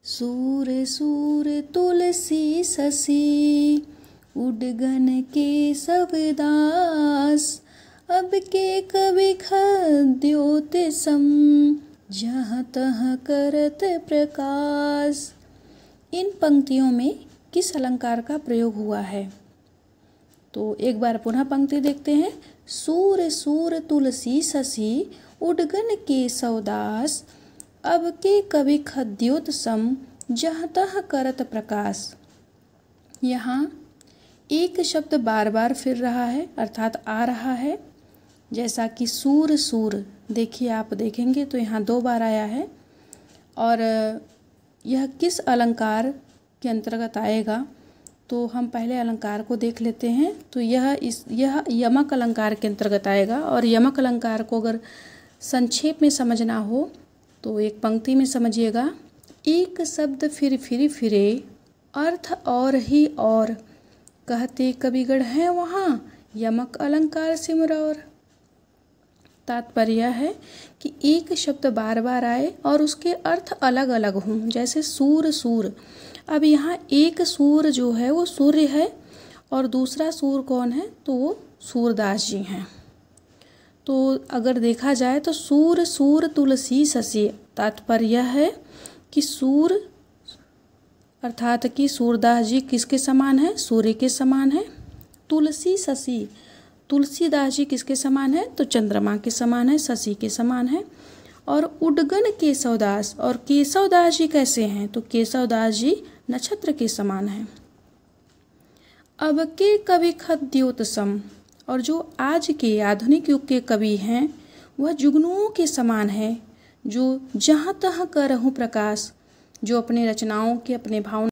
सूर सूर तुलसी ससी उडगन के सब दास। अब के कवि खद्योत सम जहाँ तहाँ करत प्रकाश। इन पंक्तियों में किस अलंकार का प्रयोग हुआ है? तो एक बार पुनः पंक्ति देखते हैं। सूर सूर तुलसी ससी उडगन के सौदास। अब के कवि खद्योत सम जहाँ तहाँ करत प्रकाश। यहाँ एक शब्द बार बार फिर रहा है अर्थात आ रहा है, जैसा कि सूर सूर। देखिए, आप देखेंगे तो यहाँ 2 बार आया है। और यह किस अलंकार के अंतर्गत आएगा? तो हम पहले अलंकार को देख लेते हैं। तो यह यमक अलंकार के अंतर्गत आएगा। और यमक अलंकार को अगर संक्षेप में समझना हो तो एक पंक्ति में समझिएगा। एक शब्द फिर फिरे अर्थ और ही और, कहते कविगण हैं वहाँ यमक अलंकार सिमरौर। तात्पर्य है कि एक शब्द बार बार आए और उसके अर्थ अलग अलग हों, जैसे सूर सूर। अब यहाँ एक सूर जो है वो सूर्य है और दूसरा सूर कौन है? तो वो सूरदास जी हैं। तो अगर देखा जाए तो सूर सूर तुलसी ससी, तात्पर्य है कि सूर अर्थात कि सूरदास जी किसके समान है? सूर्य के समान है। तुलसी ससी, तुलसीदास जी किसके समान है? तो चंद्रमा के समान है, शशि के समान है। और उडगन केशवदास, और केशवदास जी कैसे हैं? तो केशवदास जी नक्षत्र के समान हैं। अब के कवि खद्योत सम, और जो आज के आधुनिक युग के कवि हैं वह जुगनुओं के समान है, जो जहाँ तहाँ करहु प्रकाश, जो अपने रचनाओं के अपने भावना